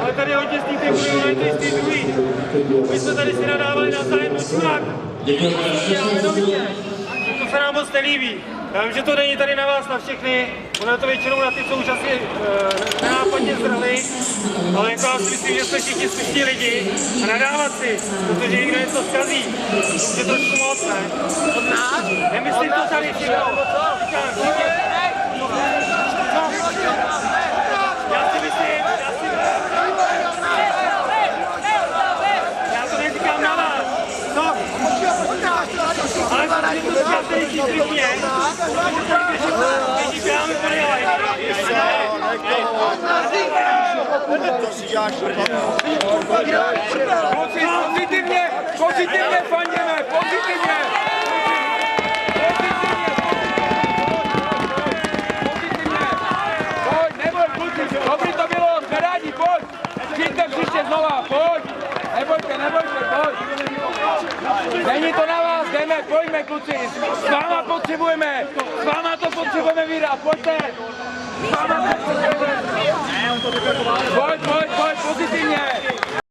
Ale tady hodně z těch budou ty druhý. My jsme tady si nadávali navzájem do čurák. To se nám moc nelíbí. Já vím, že to není tady na vás, na všechny. Ono je to většinou na ty, co už asi nenápadně zdrali. Ale jako já si myslím, že jsme všichni slušní lidi a nadávat si, protože někdo něco zkazí. To je trošku moc, ne? Od nás? Nemyslím to tady všechno. Já si myslím, já to neříkám na vás. Co? Ale protože to říkáte i příklidně, když děláme podívají. Pozitivně fandíme, pozitivně! Pojď, neboj, kluci, dobrý to bylo, nerádi, pojď! Přijďte příště znova, pojď! Nebojte, pojď! Není to na vás, jdeme, pojďme, kluci! S váma potřebujeme! S váma to potřebujeme vyhrát, pojďte! S váma potřebujeme! Pojď, pozitivně!